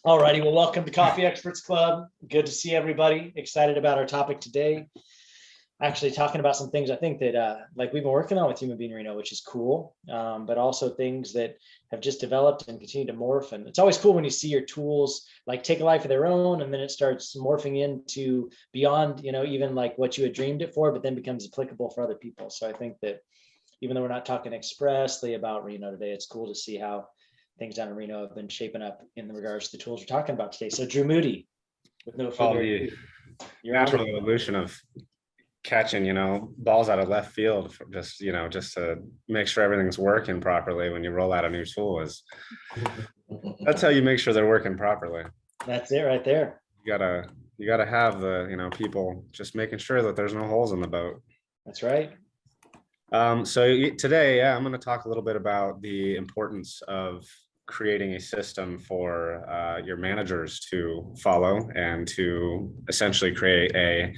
Alrighty, well, welcome to Coffee Experts Club. Good to see everybody. Excited about our topic today. Actually talking about some things I think that like we've been working on with Human Being Reno, which is cool, but also things that have just developed and continue to morph. And it's always cool when you see your tools like take a life of their own, and then it starts morphing into beyond, even like what you had dreamed it for, but then becomes applicable for other people. So I think that even though we're not talking expressly about Reno today, it's cool to see how things down in Reno have been shaping up in regards to the tools we're talking about today. So Drew Moody, with no further ado, the natural evolution of catching, balls out of left field, just to make sure everything's working properly when you roll out a new tool that's how you make sure they're working properly. That's it right there. You gotta have the, people just making sure that there's no holes in the boat. That's right. So today, I'm going to talk a little bit about the importance of creating a system for your managers to follow and to essentially create a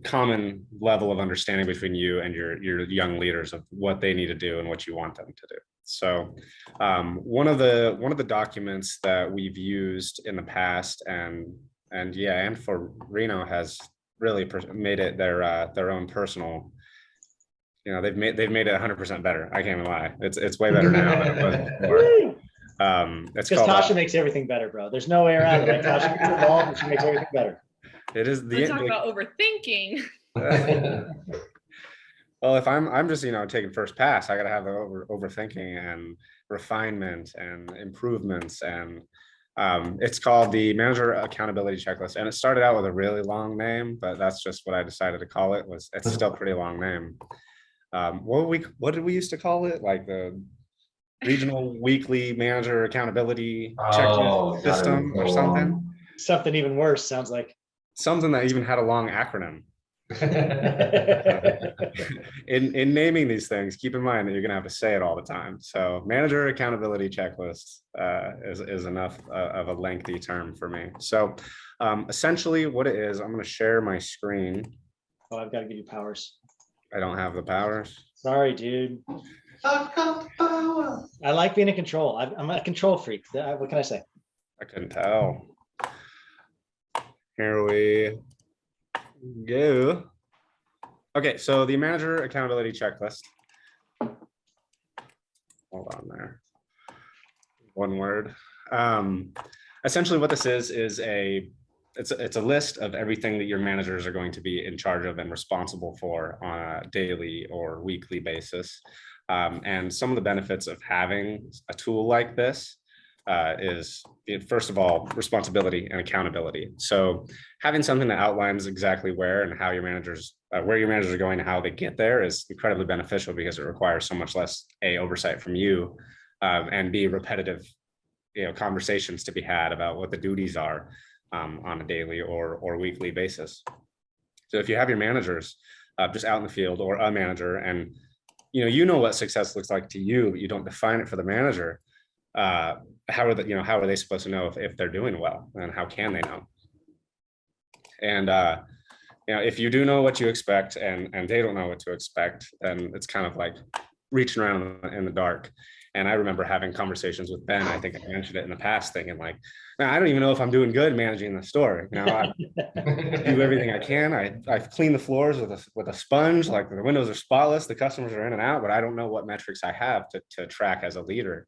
common level of understanding between you and your young leaders of what they need to do and what you want them to do. So one of the documents that we've used in the past and for Reno has really made it their own personal. They've made it 100% better. I can't even lie. It's way better now than it was before. It's because Tasha makes everything better, bro. There's no way around it. Like Tasha gets involved and she makes everything better. It is We're talking about overthinking. Well, if I'm just taking first pass, I gotta have the overthinking and refinement and improvements, and it's called the Manager Accountability Checklist. And it started out with a really long name, but that's just what I decided to call it. It's still a pretty long name. What did we used to call it? Like the Regional Weekly Manager Accountability Checklist System or something? Something even worse, sounds like. Something that even had a long acronym. in naming these things, keep in mind that you're going to have to say it all the time. So Manager Accountability Checklist is enough of a lengthy term for me. So essentially what it is, I'm going to share my screen. Oh, I've got to give you powers. I don't have the powers. Sorry, dude. I've got the power. I like being in control. I'm a control freak. What can I say? I couldn't tell. Here we go. Okay, so the Manager Accountability Checklist. Hold on there. One word. Essentially what this is it's a list of everything that your managers are going to be in charge of and responsible for on a daily or weekly basis. And some of the benefits of having a tool like this is, first of all, responsibility and accountability. So having something that outlines exactly where and how your managers, where your managers are going and how they get there is incredibly beneficial, because it requires so much less oversight from you, and B, repetitive conversations to be had about what the duties are on a daily or weekly basis. So if you have your managers just out in the field, or a manager, and you know what success looks like to you, but you don't define it for the manager, how are they supposed to know if they're doing well, and how can they know? And if you do know what you expect and they don't know what to expect, then it's kind of like reaching around in the dark. And I remember having conversations with Ben. I think I mentioned it in the past, thinking like, I don't even know if I'm doing good managing the store. I do everything I can. I've cleaned the floors with a sponge, like the windows are spotless, the customers are in and out, but I don't know what metrics I have to track as a leader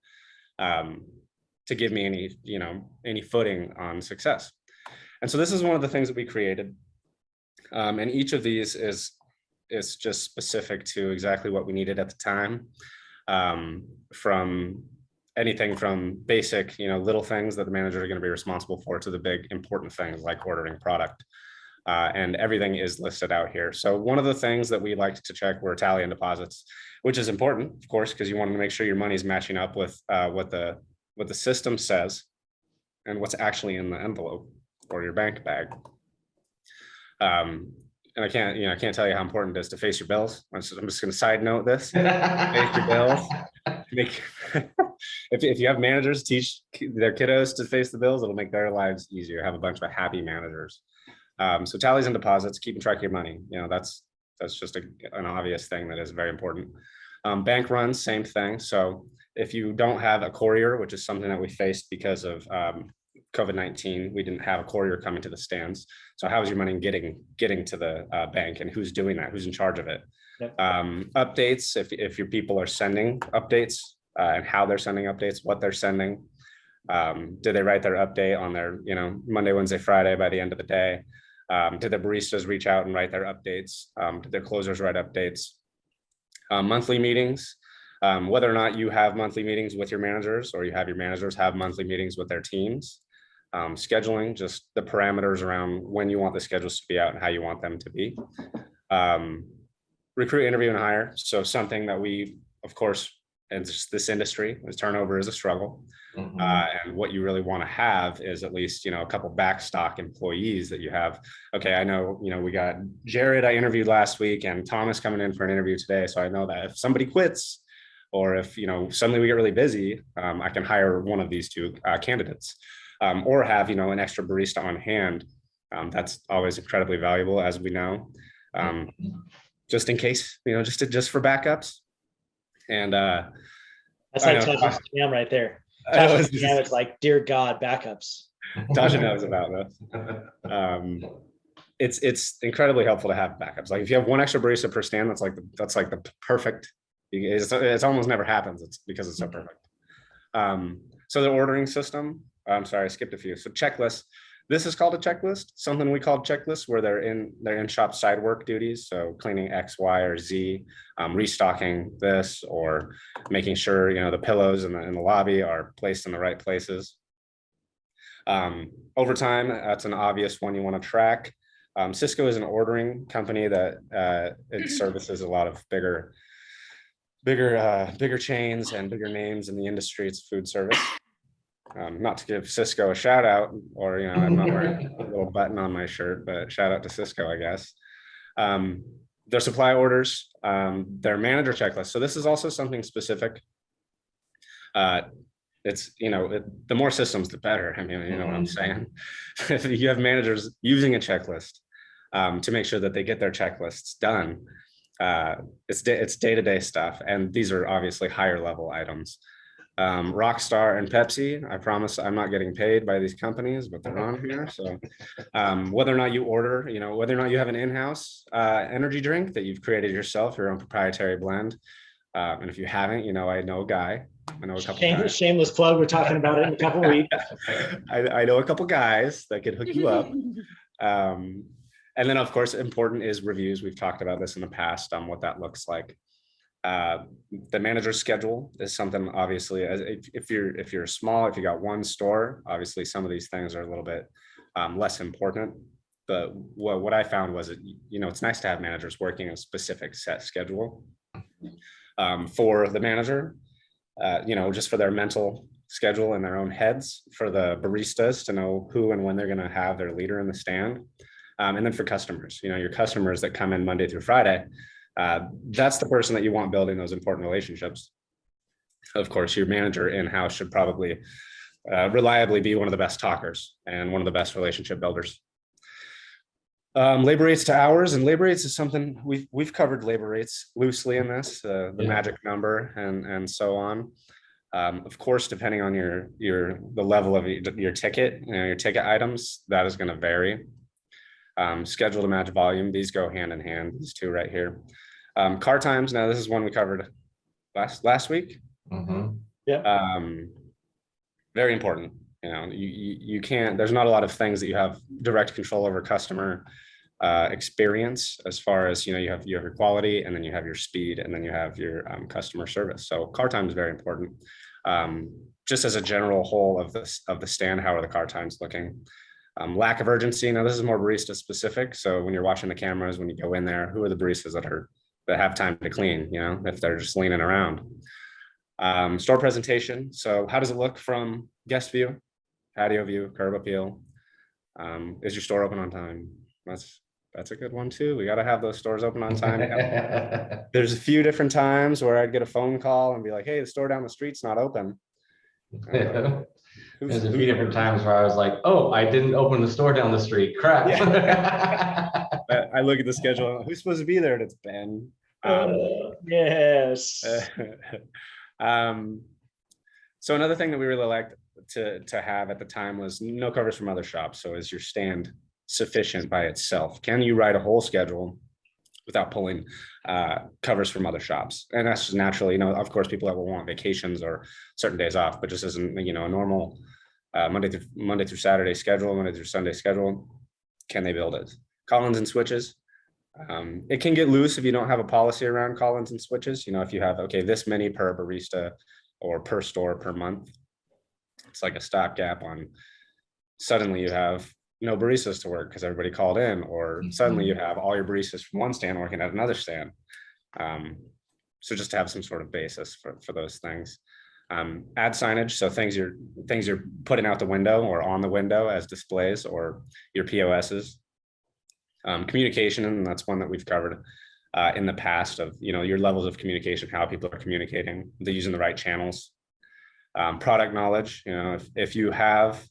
to give me any footing on success. And so this is one of the things that we created. And each of these is just specific to exactly what we needed at the time. From anything from basic, little things that the managers are going to be responsible for, to the big important things like ordering product. And everything is listed out here. So one of the things that we like to check were tally and deposits, which is important, of course, because you want to make sure your money is matching up with what the system says and what's actually in the envelope or your bank bag. And I can't tell you how important it is to face your bills. I'm just going to side note this. Face your bills. If you have managers teach their kiddos to face the bills, it'll make their lives easier. Have a bunch of happy managers. So tallies and deposits, keeping track of your money. That's just an obvious thing that is very important. Bank runs, same thing. So If you don't have a courier, which is something that we faced because of COVID-19, we didn't have a courier coming to the stands. So how is your money getting to the bank, and who's doing that? Who's in charge of it? Yep. Updates, if your people are sending updates, and how they're sending updates, what they're sending. Did they write their update on their, Monday, Wednesday, Friday by the end of the day? Did the baristas reach out and write their updates? Did their closers write updates? Monthly meetings, whether or not you have monthly meetings with your managers, or you have your managers have monthly meetings with their teams. Scheduling, just the parameters around when you want the schedules to be out and how you want them to be. Recruit, interview, and hire. So something that we, of course, in this industry, turnover is a struggle. And what you really want to have is at least, a couple backstock employees that you have. Okay, I know, we got Jared I interviewed last week, and Thomas coming in for an interview today. So I know that if somebody quits, or if, suddenly we get really busy, I can hire one of these two candidates, or have, an extra barista on hand. That's always incredibly valuable, as we know, just in case, just for backups. And that's like Tasha's jam right there. Tasha's jam, it's like, dear God, backups. Tasha knows about this. It's incredibly helpful to have backups. Like if you have one extra barista per stand, that's like the perfect. It's almost never happens. It's because it's so perfect. So the ordering system. I'm sorry, I skipped a few. So checklist. This is called a checklist. Something we call checklists, where they're in shop side work duties. So cleaning X, Y, or Z, restocking this, or making sure the pillows in the lobby are placed in the right places. Overtime, that's an obvious one you want to track. Cisco is an ordering company that it services a lot of bigger chains and bigger names in the industry. It's food service. Not to give Cisco a shout out, or I'm not wearing a little button on my shirt, but shout out to Cisco, I guess. Their supply orders, their manager checklist. So this is also something specific. It's the more systems, the better. I mean, you know what I'm saying. If you have managers using a checklist to make sure that they get their checklists done, it's day-to-day stuff, and these are obviously higher level items. Rockstar and Pepsi, I promise I'm not getting paid by these companies, but they're on here. So whether or not you order, whether or not you have an in-house energy drink that you've created yourself, your own proprietary blend. And if you haven't, I know a guy. I know a couple guys. Shameless plug. We're talking about it in a couple of weeks. I know a couple guys that could hook you up. And then, of course, important is reviews. We've talked about this in the past on what that looks like. The manager's schedule is something, obviously, if you're small, if you got one store, obviously some of these things are a little bit less important. But what I found was it's nice to have managers working a specific set schedule for the manager, just for their mental schedule in their own heads, for the baristas to know who and when they're going to have their leader in the stand. And then for customers, your customers that come in Monday through Friday, that's the person that you want building those important relationships. Of course, your manager in-house should probably reliably be one of the best talkers and one of the best relationship builders. Labor rates to hours, and labor rates is something we've covered labor rates loosely in this, the magic number and so on. Of course, depending on the level of your ticket, your ticket items, that is going to vary. Schedule to match volume, these go hand in hand, these two right here. Car times, now this is one we covered last week. Yeah. Very important. You can't, there's not a lot of things that you have direct control over customer experience, as far as you have your quality, and then you have your speed, and then you have your customer service. So car time is very important. Just as a general whole of the stand, how are the car times looking? Lack of urgency. Now this is more barista specific. So when you're watching the cameras, when you go in there, who are the baristas that have time to clean? If they're just leaning around. Store presentation. So how does it look from guest view, patio view, curb appeal? Is your store open on time? That's a good one too. We got to have those stores open on time. There's a few different times where I'd get a phone call and be like, hey, the store down the street's not open. There's a few different times where I was like, oh, I didn't open the store down the street. Crap. Yeah. I look at the schedule. Who's supposed to be there? And it's Ben. Yes. So another thing that we really liked to have at the time was no covers from other shops. So is your stand sufficient by itself? Can you write a whole schedule without pulling covers from other shops? And that's just naturally, of course, people that will want vacations or certain days off, but just isn't, a normal Monday through Saturday schedule, Monday through Sunday schedule. Can they build it? Call-ins and switches. It can get loose if you don't have a policy around call-ins and switches. If you have, okay, this many per barista or per store per month, it's like a stopgap on suddenly you have no baristas to work because everybody called in, or suddenly you have all your baristas from one stand working at another stand. So just to have some sort of basis for those things. Ad signage, so things you're putting out the window or on the window as displays, or your POSs. Communication, and that's one that we've covered in the past, of your levels of communication, how people are communicating, they're using the right channels. Product knowledge, if you have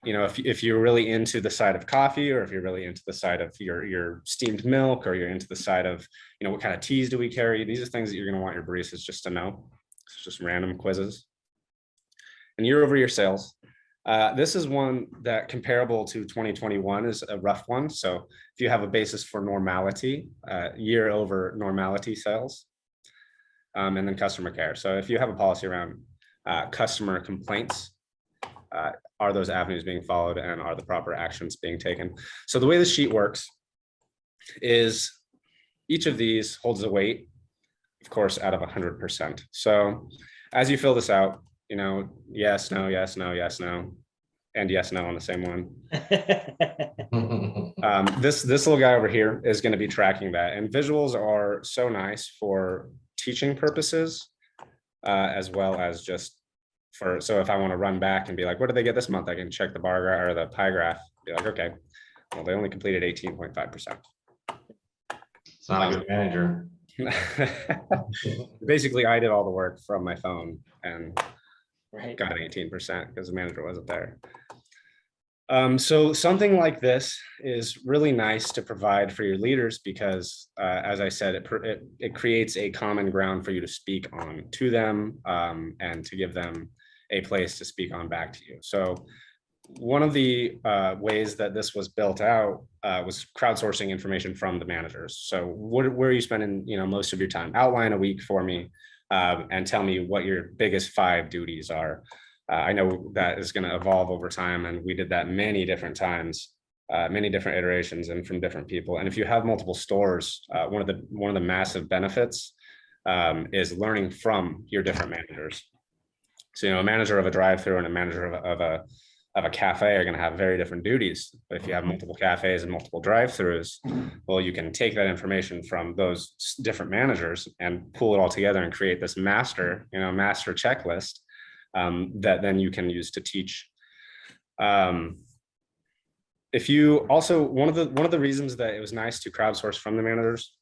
if you're really into the side of coffee, or if you're really into the side of your steamed milk, or you're into the side of what kind of teas do we carry, these are things that you're going to want your baristas just to know. It's just random quizzes. And year-over-year sales. This is one that, comparable to 2021, is a rough one. So if you have a basis for normality, year over normality sales, and then customer care. So if you have a policy around customer complaints, are those avenues being followed, and are the proper actions being taken? So the way the sheet works is each of these holds a weight, of course, out of 100%. So as you fill this out, yes, no, yes, no, yes, no, and yes, no on the same one. This little guy over here is going to be tracking that, and visuals are so nice for teaching purposes, as well as just so if I want to run back and be like, what did they get this month? I can check the bar graph or the pie graph, be like, okay, well, they only completed 18.5%. It's not a good manager. Basically, I did all the work from my phone and Right. got 18% because the manager wasn't there. So something like this is really nice to provide for your leaders, because as I said, it creates a common ground for you to speak on to them, and to give them a place to speak on back to you. So one of the ways that this was built out was crowdsourcing information from the managers. So where are you spending most of your time? Outline a week for me, and tell me what your biggest 5 duties are. I know that is going to evolve over time, and we did that many different times, many different iterations, and from different people. And if you have multiple stores, one of the massive benefits is learning from your different managers. So a manager of a drive-through and a manager of a cafe are going to have very different duties. But if you have multiple cafes and multiple drive-throughs, well, you can take that information from those different managers and pull it all together and create this master checklist that then you can use to teach. If you also, one of the reasons that it was nice to crowdsource from the managers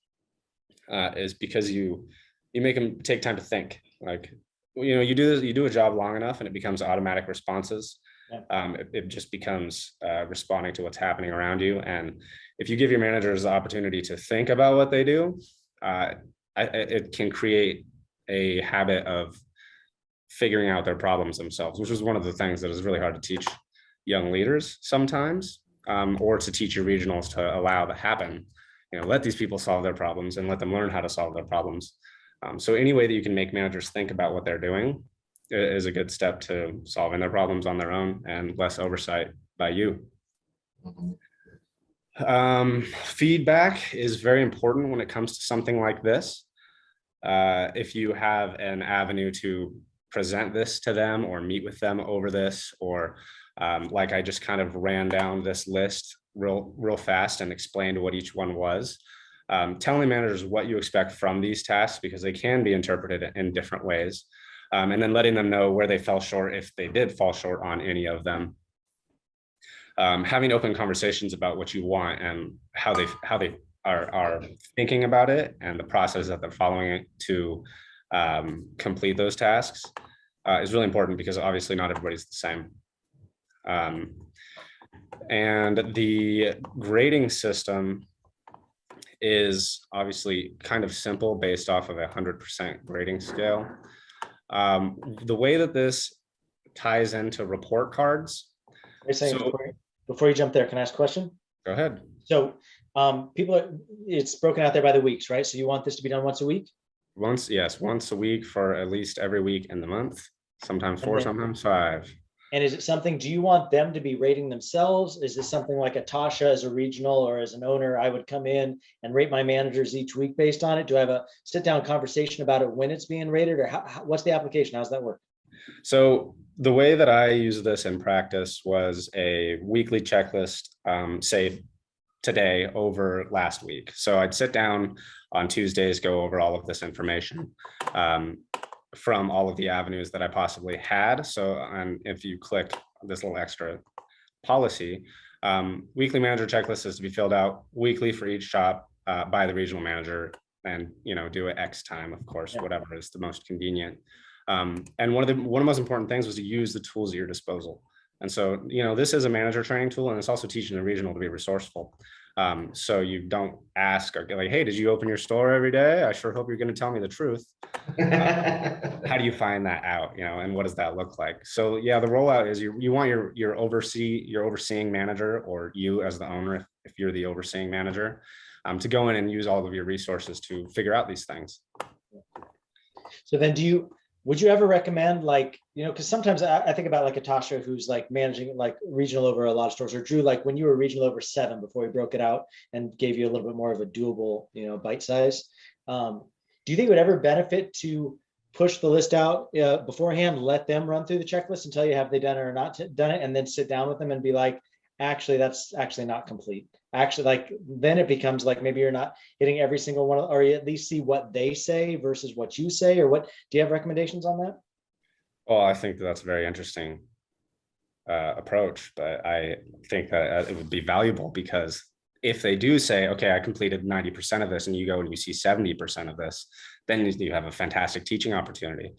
is because you make them take time to think. Like, you do a job long enough and it becomes automatic responses. Yeah. It just becomes responding to what's happening around you. And if you give your managers the opportunity to think about what they do, it can create a habit of figuring out their problems themselves, which is one of the things that is really hard to teach young leaders sometimes, or to teach your regionals to allow to happen. Let these people solve their problems and let them learn how to solve their problems. So any way that you can make managers think about what they're doing is a good step to solving their problems on their own and less oversight by you. Feedback is very important when it comes to something like this. If you have an avenue to present this to them or meet with them over this, or like I just kind of ran down this list real fast and explained what each one was. Telling managers what you expect from these tasks, because they can be interpreted in different ways, and then letting them know where they fell short if they did fall short on any of them. Having open conversations about what you want and how they are thinking about it and the process that they're following to complete those tasks is really important, because obviously not everybody's the same. And the grading system is obviously kind of simple, based off of a 100% grading scale. The way that this ties into report cards. Wait a second, So before you jump there, can I ask a question? go ahead. So it's broken out there by the weeks, right? So you want this to be done once a week? Yes, once a week for at least every week in the month, sometimes And 4, then- sometimes 5. And is it something, do you want them to be rating themselves? Is this something like a Tasha as a regional or as an owner, I would come in and rate my managers each week based on it? Do I have a sit down conversation about it when it's being rated, or what's the application? How's that work? So the way that I use this in practice was a weekly checklist, say today over last week. So I'd sit down on Tuesdays, go over all of this information from all of the avenues that I possibly had. So if you click this little extra policy, weekly manager checklist is to be filled out weekly for each shop by the regional manager, and do it X time, of course, whatever is the most convenient. And one of the most important things was to use the tools at your disposal. And so, this is a manager training tool, and it's also teaching the regional to be resourceful. So you don't ask or like, hey, did you open your store every day? I sure hope you're going to tell me the truth. How do you find that out? And what does that look like? So yeah, the rollout is you want your overseeing manager, or you as the owner, if you're the overseeing manager, to go in and use all of your resources to figure out these things. So then would you ever recommend, like, because sometimes I think about like a Tasha who's like managing like regional over a lot of stores, or Drew, like when you were regional over 7 before we broke it out and gave you a little bit more of a doable, bite size. Do you think it would ever benefit to push the list out beforehand, let them run through the checklist and tell you have they done it or not done it, and then sit down with them and be like, actually, that's actually not complete. Actually, like then it becomes like maybe you're not hitting every single one, or you at least see what they say versus what you say, or what? Do you have recommendations on that? Well, I think that's a very interesting approach, but I think that it would be valuable, because if they do say, okay, I completed 90% of this, and you go and you see 70% of this, then you have a fantastic teaching opportunity.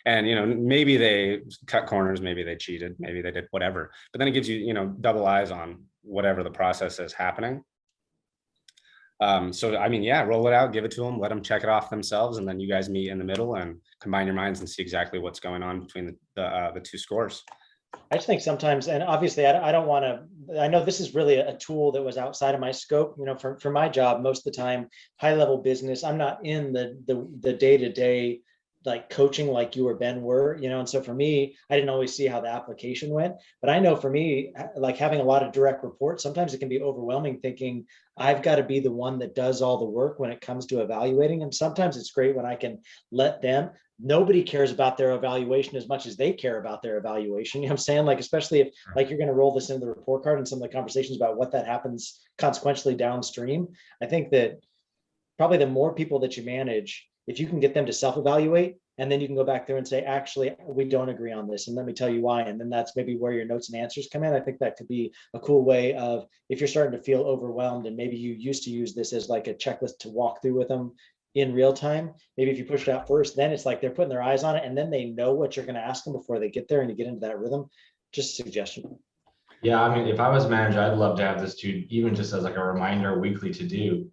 And maybe they cut corners, maybe they cheated, maybe they did whatever, but then it gives you double eyes on whatever the process is happening. So I mean, yeah, roll it out, give it to them, let them check it off themselves, and then you guys meet in the middle and combine your minds and see exactly what's going on between the two scores. I just think sometimes, and obviously I don't want to, I know this is really a tool that was outside of my scope, for my job, most of the time, high level business, I'm not in the day-to-day like coaching like you or Ben were, and so for me, I didn't always see how the application went, but I know for me, like having a lot of direct reports, sometimes it can be overwhelming thinking I've got to be the one that does all the work when it comes to evaluating. And sometimes it's great when I can let them, nobody cares about their evaluation as much as they care about their evaluation. You know what I'm saying? Like, especially if like you're going to roll this into the report card and some of the conversations about what that happens consequentially downstream. I think that probably the more people that you manage, if you can get them to self-evaluate, and then you can go back there and say, actually, we don't agree on this, and let me tell you why. And then that's maybe where your notes and answers come in. I think that could be a cool way of, if you're starting to feel overwhelmed and maybe you used to use this as like a checklist to walk through with them in real time, maybe if you push it out first, then it's like they're putting their eyes on it, and then they know what you're going to ask them before they get there and you get into that rhythm. Just a suggestion. Yeah, I mean, if I was manager, I'd love to have this too, even just as like a reminder weekly to do.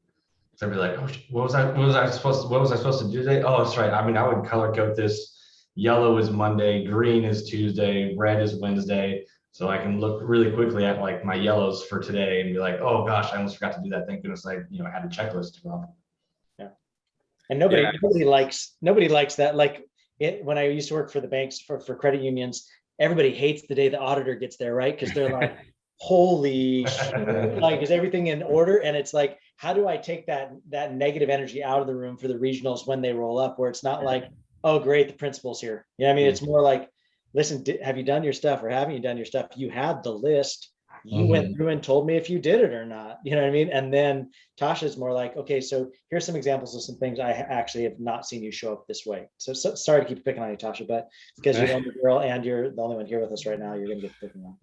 So I'd be like, oh, what was I supposed to do today? Oh, that's right. I mean, I would color code this. Yellow is Monday, green is Tuesday, red is Wednesday. So I can look really quickly at like my yellows for today and be like, oh gosh, I almost forgot to do that. Thank goodness I had a checklist to up. Yeah. And nobody likes that. Like when I used to work for the banks for credit unions, everybody hates the day the auditor gets there, right? Because they're like, holy shit, like, is everything in order? And it's like, how do I take that negative energy out of the room for the regionals when they roll up, where it's not like, oh great, the principal's here. I mean, it's more like, listen, have you done your stuff, or haven't you done your stuff? You had the list, you went through and told me if you did it or not, you know what I mean? And then Tasha's more like, okay, so here's some examples of some things I actually have not seen you show up this way. So sorry to keep picking on you, Tasha, but because you're the only girl and you're the only one here with us right now, you're gonna get picking on.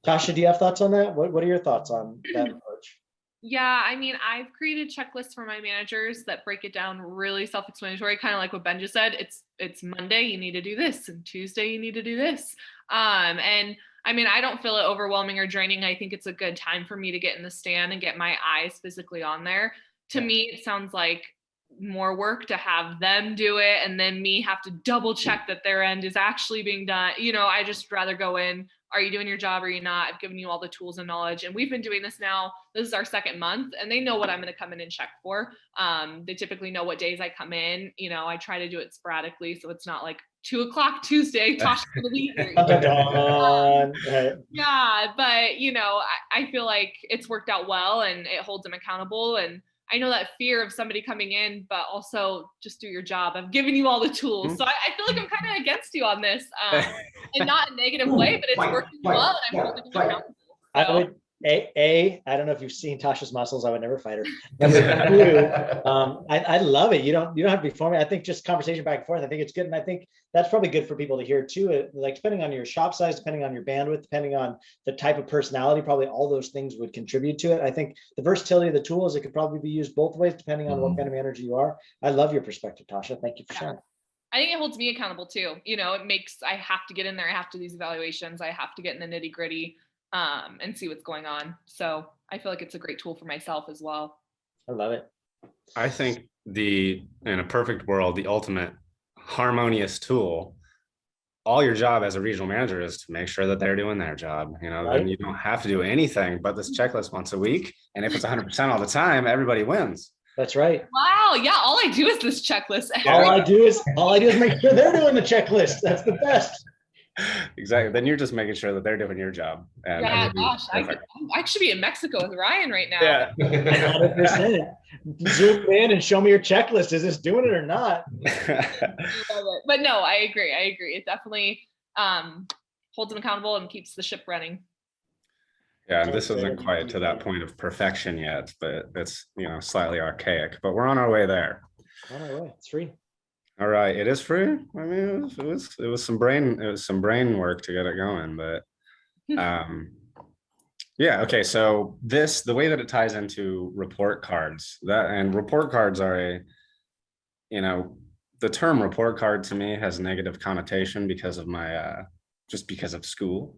Tasha, do you have thoughts on that? What are your thoughts on that approach? Yeah, I mean, I've created checklists for my managers that break it down really self-explanatory, kind of like what Ben just said. It's Monday, you need to do this, and Tuesday, you need to do this. And I mean, I don't feel it overwhelming or draining. I think it's a good time for me to get in the stand and get my eyes physically on there. To me, it sounds like more work to have them do it and then me have to double check that their end is actually being done. I just rather go in. Are you doing your job? Or are you not? I've given you all the tools and knowledge. And we've been doing this now. This is our second month and they know what I'm going to come in and check for. They typically know what days I come in. I try to do it sporadically. So it's not like 2:00 Tuesday, Tasha's going to be here. Yeah, but I feel like it's worked out well and it holds them accountable. And I know that fear of somebody coming in, but also just do your job. I've given you all the tools. So I feel like I'm kind of against you on this, and not in a negative way, but it's working well and I'm holding you accountable. I would, I don't know if you've seen Tasha's muscles. I would never fight her. I love it. You don't have to be forming. I think just conversation back and forth. I think it's good. And I think that's probably good for people to hear too. Like depending on your shop size, depending on your bandwidth, depending on the type of personality, probably all those things would contribute to it. I think the versatility of the tools, it could probably be used both ways, depending on what kind of manager you are. I love your perspective, Tasha. Thank you for sharing. I think it holds me accountable too. I have to get in there. I have to do these evaluations. I have to get in the nitty gritty. And see what's going on. So I feel like it's a great tool for myself as well. I love it. I think in a perfect world, the ultimate harmonious tool, all your job as a regional manager is to make sure that they're doing their job. Right. Then you don't have to do anything but this checklist once a week. And if it's 100% all the time, everybody wins. That's right. Wow. Yeah. All I do is this checklist. All I do is make sure they're doing the checklist. That's the best. Exactly. Then you're just making sure that they're doing your job. Yeah, gosh, I should be in Mexico with Ryan right now. Yeah. 100%. Zoom in and show me your checklist. Is this doing it or not? But no, I agree. It definitely holds them accountable and keeps the ship running. Yeah, and this isn't quite to that point of perfection yet, but it's slightly archaic. But we're on our way there. On our way. It's free. All right, it is free. I mean, it was some brain work to get it going, but yeah. Okay, so the way that it ties into report cards, report cards are the term report card to me has a negative connotation because of my just because of school.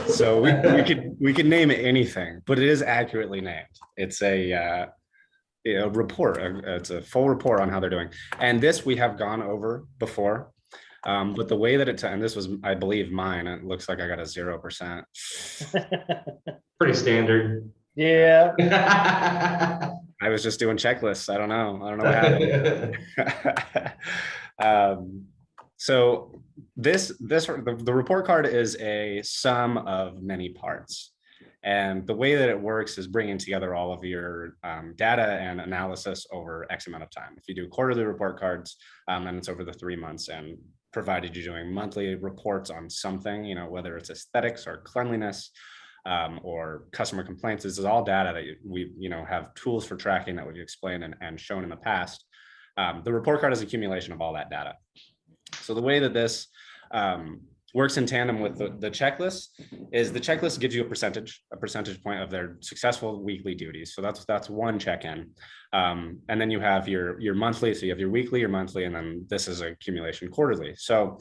So we could name it anything, but it is accurately named. It's a report. It's a full report on how they're doing. And this we have gone over before, but the way that and this was, I believe, mine. It looks like I got a 0%. Pretty standard. Yeah. I was just doing checklists. I don't know what happened. So the report card is a sum of many parts. And the way that it works is bringing together all of your data and analysis over X amount of time. If you do quarterly report cards, then it's over the 3 months, and provided you're doing monthly reports on something, whether it's aesthetics or cleanliness or customer complaints, this is all data that we have tools for tracking that we've explained and shown in the past. The report card is accumulation of all that data. So the way that this works in tandem with the checklist is the checklist gives you a percentage point of their successful weekly duties. So that's one check-in. And then you have your monthly. So you have your weekly, your monthly, and then this is accumulation quarterly. So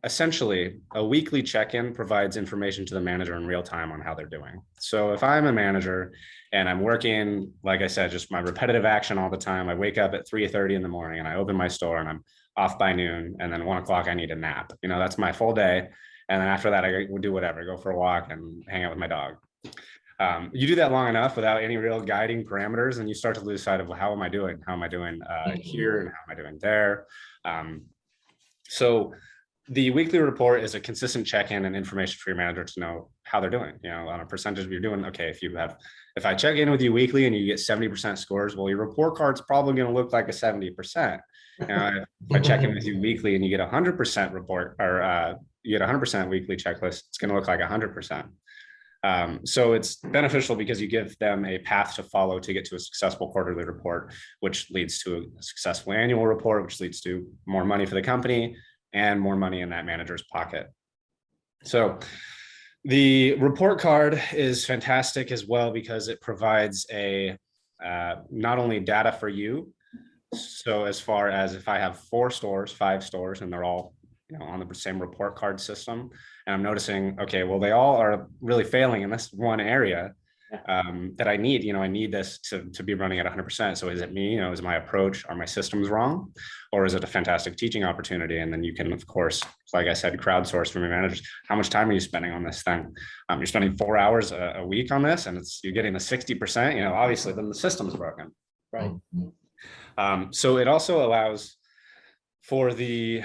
essentially a weekly check-in provides information to the manager in real time on how they're doing. So if I'm a manager and I'm working, like I said, just my repetitive action all the time, I wake up at 3:30 in the morning and I open my store and I'm off by noon, and then 1 o'clock I need a nap. That's my full day. And then after that, I would do whatever, go for a walk and hang out with my dog. You do that long enough without any real guiding parameters, and you start to lose sight of, well, how am I doing? How am I doing here, and how am I doing there? So the weekly report is a consistent check-in and information for your manager to know how they're doing, on a percentage of you're doing. Okay, if I check in with you weekly and you get 70% scores, well, your report card's probably going to look like a 70%. If I check in with you weekly and you get 100% report, or you get 100% weekly checklist, it's going to look like 100%. So it's beneficial because you give them a path to follow to get to a successful quarterly report, which leads to a successful annual report, which leads to more money for the company and more money in that manager's pocket. So the report card is fantastic as well because it provides not only data for you. So as far as if I have 5 stores, and they're all on the same report card system, and I'm noticing, okay, well, they all are really failing in this one area. that I need. I need this to be running at 100%. So is it me? Is my approach, are my systems wrong, or is it a fantastic teaching opportunity? And then you can, of course, like I said, crowdsource from your managers. How much time are you spending on this thing? You're spending 4 hours a week on this, and you're getting the 60%. Obviously, then the system's broken. Right. So it also allows for the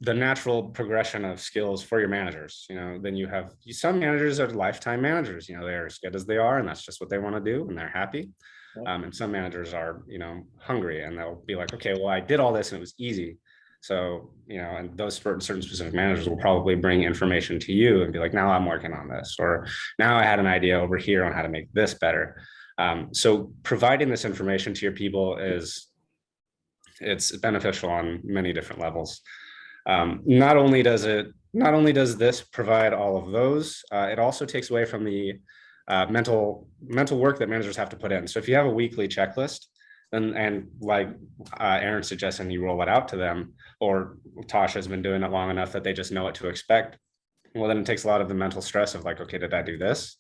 natural progression of skills for your managers. Then you have some managers are lifetime managers. They're as good as they are, and that's just what they want to do, and they're happy. And some managers are, hungry, and they'll be like, okay, well, I did all this and it was easy. So, and those certain specific managers will probably bring information to you and be like, now I'm working on this, or now I had an idea over here on how to make this better. So providing this information to your people it's beneficial on many different levels. Not only does this provide all of those, it also takes away from the mental work that managers have to put in. So if you have a weekly checklist, and like Aaron suggested, you roll it out to them, or Tasha has been doing it long enough that they just know what to expect. Well, then it takes a lot of the mental stress of like, okay, did I do this?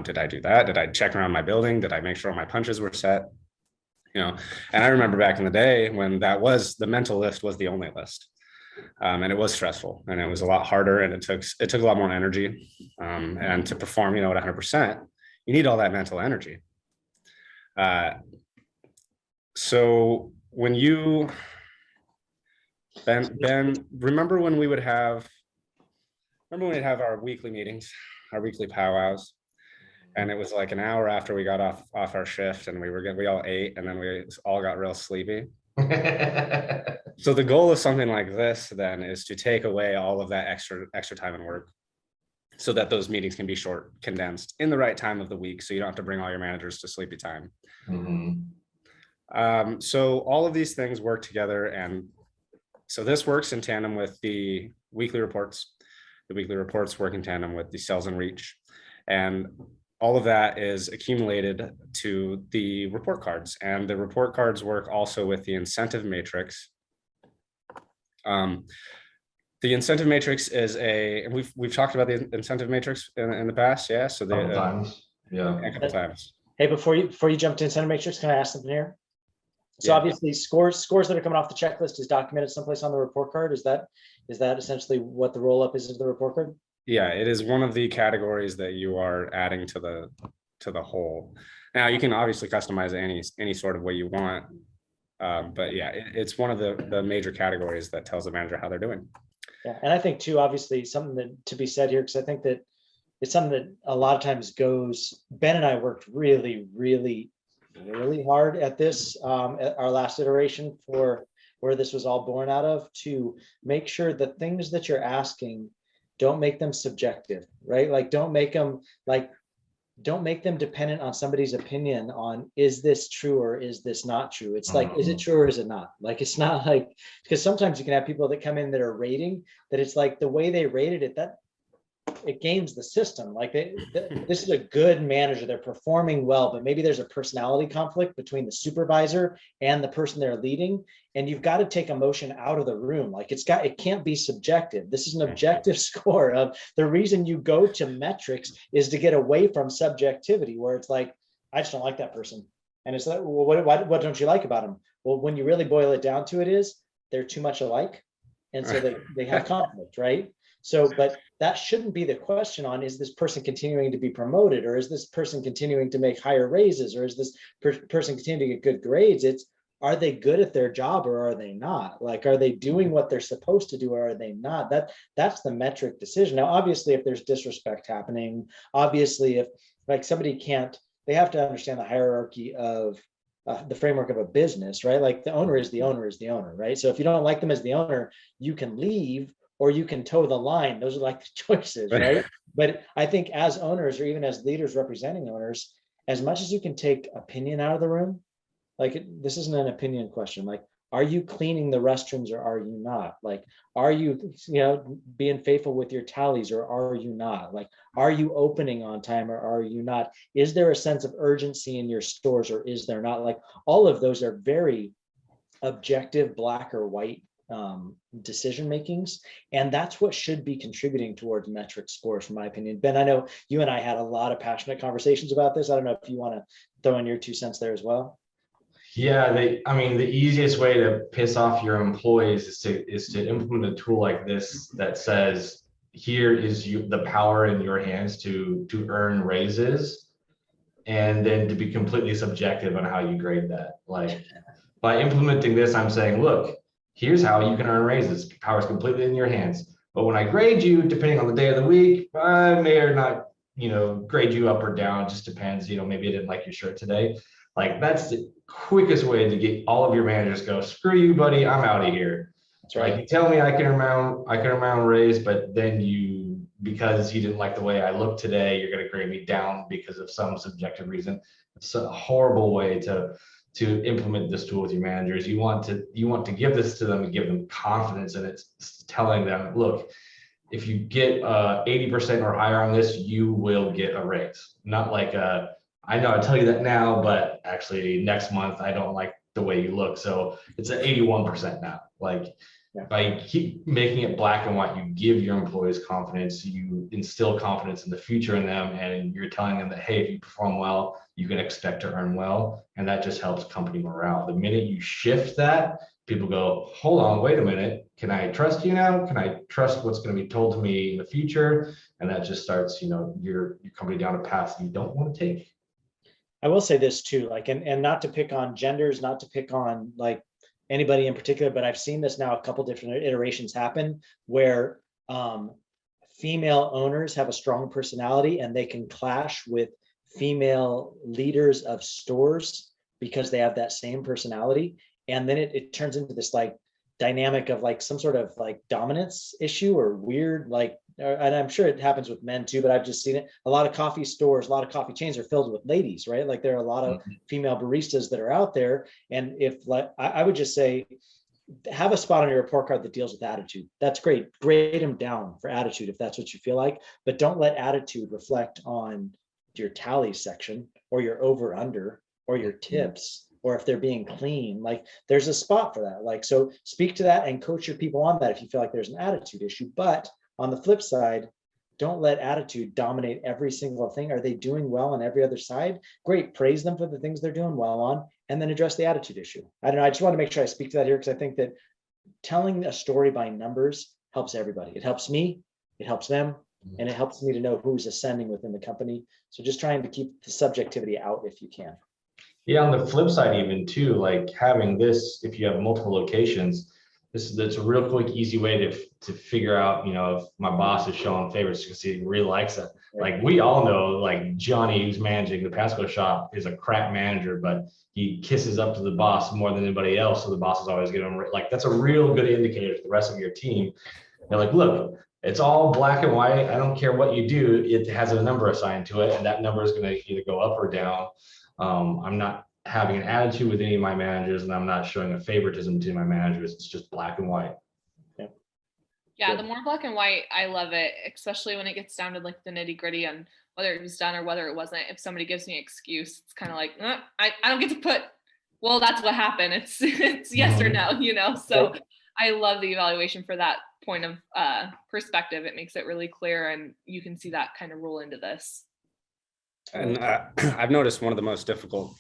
Did I do that? Did I check around my building? Did I make sure all my punches were set? And I remember back in the day when the mental list was the only list. And it was stressful, and it was a lot harder, and it took a lot more energy. And to perform, at 100%, you need all that mental energy. So when you, Ben, remember when we'd have our weekly meetings, our weekly powwows? And it was like an hour after we got off our shift, and we all ate, and then we all got real sleepy. So the goal of something like this then is to take away all of that extra time and work, so that those meetings can be short, condensed in the right time of the week, so you don't have to bring all your managers to sleepy time. So all of these things work together, and so this works in tandem with the weekly reports. The weekly reports work in tandem with the sales and reach, and all of that is accumulated to the report cards, and the report cards work also with the incentive matrix. The incentive matrix is and we've talked about the incentive matrix in the past, yeah. So a couple times. Hey, before you jump to incentive matrix, can I ask something here? So obviously scores that are coming off the checklist is documented someplace on the report card. Is that essentially what the roll up is of the report card? Yeah, it is one of the categories that you are adding to the whole. Now you can obviously customize it any sort of way you want, but yeah, it's one of the major categories that tells the manager how they're doing. Yeah, and I think too, obviously, something that to be said here, because I think that it's something that a lot of times Ben and I worked really, really, really hard at this at our last iteration for where this was all born out of, to make sure the things that you're asking, don't make them subjective, right? Like don't make them dependent on somebody's opinion on, is this true or is this not true? It's like, is it true or is it not? Like, it's not like, because sometimes you can have people that come in that are rating that it's like the way they rated it, that it games the system. Like this is a good manager, they're performing well, but maybe there's a personality conflict between the supervisor and the person they're leading, and you've got to take emotion out of the room. Like it can't be subjective. This is an objective score. Of the reason you go to metrics is to get away from subjectivity, where it's like, I just don't like that person, and it's like, well, what don't you like about them? Well, when you really boil it down to it, is they're too much alike, and so they have conflict, right? So, but that shouldn't be the question on, is this person continuing to be promoted, or is this person continuing to make higher raises, or is this person continuing to get good grades? It's, are they good at their job or are they not? Like, are they doing what they're supposed to do or are they not? That's the metric decision. Now, obviously, if there's disrespect happening, obviously, if like somebody can't, they have to understand the hierarchy of the framework of a business, right? Like the owner is the owner is the owner, right? So if you don't like them as the owner, you can leave, or you can toe the line. Those are like the choices, right? But I think as owners, or even as leaders representing owners, as much as you can take opinion out of the room, like this isn't an opinion question. Like, are you cleaning the restrooms or are you not? Like, are you, being faithful with your tallies or are you not? Like, are you opening on time or are you not? Is there a sense of urgency in your stores or is there not? Like, all of those are very objective, black or white decision makings. And that's what should be contributing towards metric scores, from my opinion. Ben, I know you and I had a lot of passionate conversations about this. I don't know if you want to throw in your 2 cents there as well. Yeah, I mean, the easiest way to piss off your employees is to implement a tool like this that says, here is the power in your hands to earn raises, and then to be completely subjective on how you grade that. Like, by implementing this, I'm saying, look, here's how you can earn raises. Power is completely in your hands. But when I grade you, depending on the day of the week, I may or not, grade you up or down. It just depends. Maybe I didn't like your shirt today. Like, that's the quickest way to get all of your managers to go, screw you, buddy, I'm out of here. That's right. Like, you tell me I can amount raise, but then because you didn't like the way I look today, you're going to grade me down because of some subjective reason. It's a horrible way to implement this tool with your managers. You want to give this to them and give them confidence, and it's telling them, look, if you get 80% or higher on this, you will get a raise. Not like I know I tell you that now, but actually next month I don't like the way you look, so it's an 81% now. Like, by keep making it black and white, you give your employees confidence, you instill confidence in the future in them, and you're telling them that, hey, if you perform well, you can expect to earn well, and that just helps company morale. The minute you shift that, people go, hold on, wait a minute, can I trust you now? Can I trust what's going to be told to me in the future? And that just starts, your company down a path you don't want to take. I will say this too, like, and not to pick on genders, not to pick on like anybody in particular, but I've seen this now a couple different iterations happen where female owners have a strong personality and they can clash with female leaders of stores because they have that same personality. And then it turns into this like dynamic of like some sort of like dominance issue or weird, like, and I'm sure it happens with men too, but I've just seen it. A lot of coffee stores, a lot of coffee chains are filled with ladies, right? Like there are a lot of female baristas that are out there. And if like, I would just say, have a spot on your report card that deals with attitude. That's great. Grade them down for attitude if that's what you feel like, but don't let attitude reflect on your tally section or your over under or your tips, or if they're being clean. Like there's a spot for that. Like, so speak to that and coach your people on that if you feel like there's an attitude issue. But on the flip side, don't let attitude dominate every single thing. Are they doing well on every other side? Great, praise them for the things they're doing well on, and then address the attitude issue. I don't know, I just want to make sure I speak to that here because I think that telling a story by numbers helps everybody. It helps me, it helps them, and it helps me to know who's ascending within the company. So just trying to keep the subjectivity out if you can. Yeah, on the flip side, even too, like having this, if you have multiple locations, that's a real quick, easy way to figure out, if my boss is showing favors because he really likes it. Like we all know, like Johnny, who's managing the Pasco shop, is a crap manager, but he kisses up to the boss more than anybody else. So the boss is always giving him, like, that's a real good indicator to the rest of your team. They're like, look, it's all black and white. I don't care what you do. It has a number assigned to it, and that number is going to either go up or down. I'm not having an attitude with any of my managers, and I'm not showing a favoritism to my managers. It's just black and white. Yeah, the more black and white, I love it, especially when it gets down to like the nitty gritty on whether it was done or whether it wasn't. If somebody gives me an excuse, it's kind of like, I don't get to put, well, that's what happened. It's yes or no, so I love the evaluation for that point of perspective. It makes it really clear, and you can see that kind of roll into this. And I've noticed one of the most difficult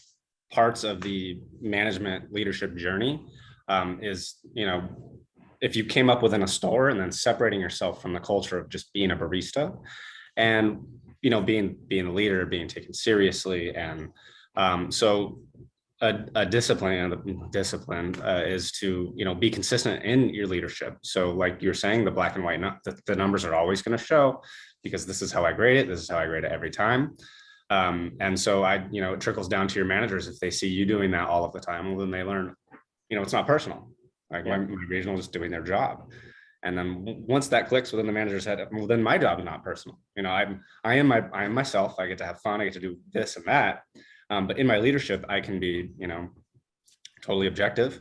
parts of the management leadership journey is, if you came up within a store and then separating yourself from the culture of just being a barista and, being a leader, being taken seriously. And so a discipline is to, be consistent in your leadership. So like you're saying, the black and white, the numbers are always going to show because this is how I grade it. This is how I grade it every time. And so it trickles down to your managers. If they see you doing that all of the time, well, then they learn, it's not personal. Like my regional is doing their job. And then once that clicks within the manager's head, well, then my job is not personal. I am myself. I get to have fun. I get to do this and that. But in my leadership, I can be, totally objective.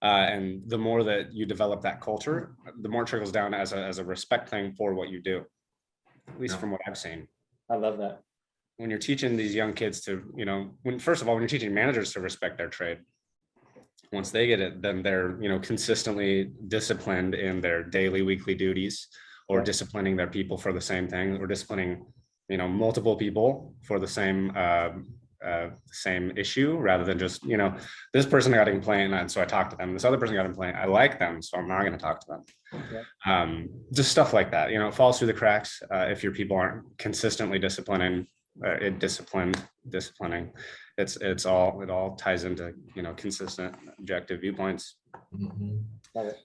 And the more that you develop that culture, the more it trickles down as a respect thing for what you do, at least from what I've seen. I love that. When you're teaching these young kids to, when you're teaching managers to respect their trade, Once they get it, then they're, consistently disciplined in their daily, weekly duties, or Right. disciplining their people for the same thing, or disciplining, multiple people for the same issue, rather than just, this person got a complaint, and so I talked to them. This other person got a complaint. I like them, so I'm not going to talk to them. Yeah. Just stuff like that. It falls through the cracks if your people aren't consistently disciplining. Disciplining. It all ties into consistent objective viewpoints. Love it.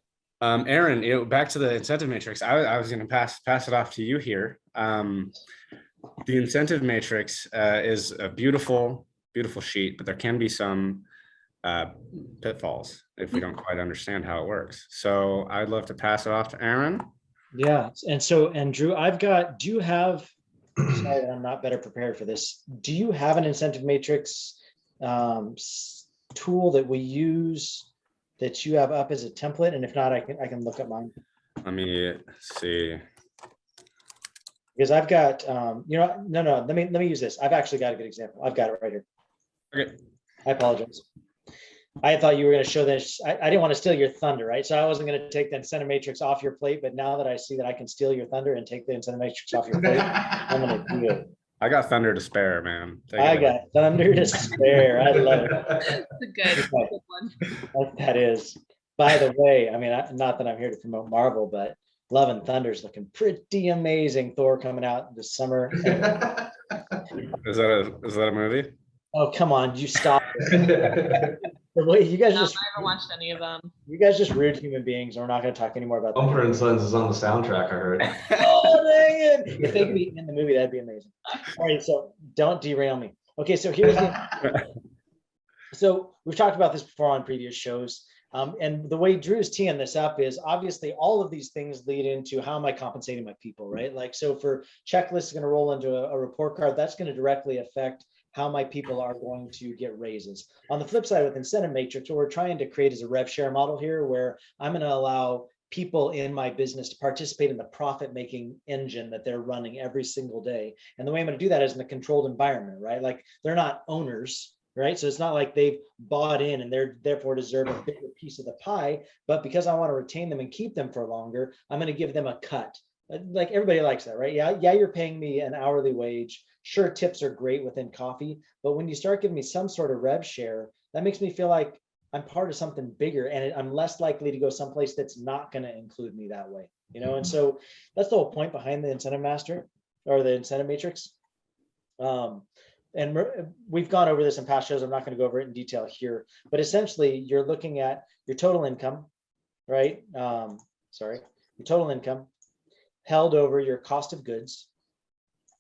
Aaron, back to the incentive matrix. I was going to pass it off to you here. The incentive matrix is a beautiful sheet, but there can be some pitfalls if we don't quite understand how it works. So I'd love to pass it off to Aaron. Yeah. And Drew, do you have, sorry that I'm not better prepared for this. Do you have an incentive matrix tool that we use that you have up as a template? And if not, I can look up mine. Let me see. Because I've got, no, let me use this. I've actually got a good example. I've got it right here. Okay. I apologize. I thought you were going to show this. I didn't want to steal your thunder, right? So I wasn't going to take the incentive matrix off your plate, but now that I see that I can steal your thunder and take the incentive matrix off your plate, I'm going to do it. I got thunder to spare, man. I got thunder to spare. I love it. That's a good one. That is. By the way, I mean, not that I'm here to promote Marvel, but Love and Thunder's looking pretty amazing. Thor coming out this summer. Is that a movie? Oh, come on, you stop it. Wait, you guys No, just I haven't watched any of them. you guys just rude human beings, and we're not going to talk anymore about that. Bumper and Sons is on the soundtrack, I heard. Oh, dang it. If they could be in the movie, that'd be amazing. All right, so don't derail me. Okay, so here's the so we've talked about this before on previous shows. And the way Drew's teeing this up is obviously all of these things lead into how am I compensating my people, right? Like, so for checklists going to roll into a report card, that's going to directly affect how my people are going to get raises. On the flip side, with incentive matrix, what we're trying to create is a rev share model here, where I'm going to allow people in my business to participate in the profit-making engine that they're running every single day. And the way I'm going to do that is in a controlled environment, right? Like, they're not owners, right? So it's not like they've bought in and they're therefore deserve a bigger piece of the pie, but because I want to retain them and keep them for longer, I'm going to give them a cut. Like, everybody likes that, right? Yeah, you're paying me an hourly wage. Sure, tips are great within coffee, but when you start giving me some sort of rev share, that makes me feel like I'm part of something bigger, and I'm less likely to go someplace that's not going to include me that way, And so that's the whole point behind the incentive master or the incentive matrix. And we've gone over this in past shows. I'm not going to go over it in detail here, but essentially you're looking at your total income, right? Your total income held over your cost of goods,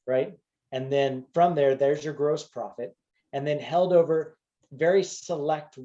right? And then from there, there's your gross profit, and then held over very select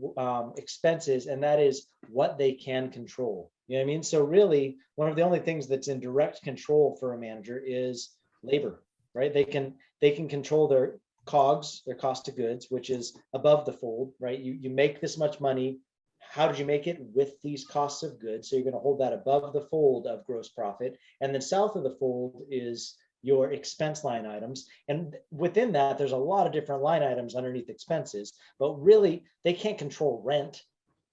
expenses, and that is what they can control. You know what I mean? So really, one of the only things that's in direct control for a manager is labor, right? They can control their COGS, their cost of goods, which is above the fold, right? You make this much money. How did you make it with these costs of goods? So you're going to hold that above the fold of gross profit. And then south of the fold is your expense line items. And within that, there's a lot of different line items underneath expenses, but really they can't control rent.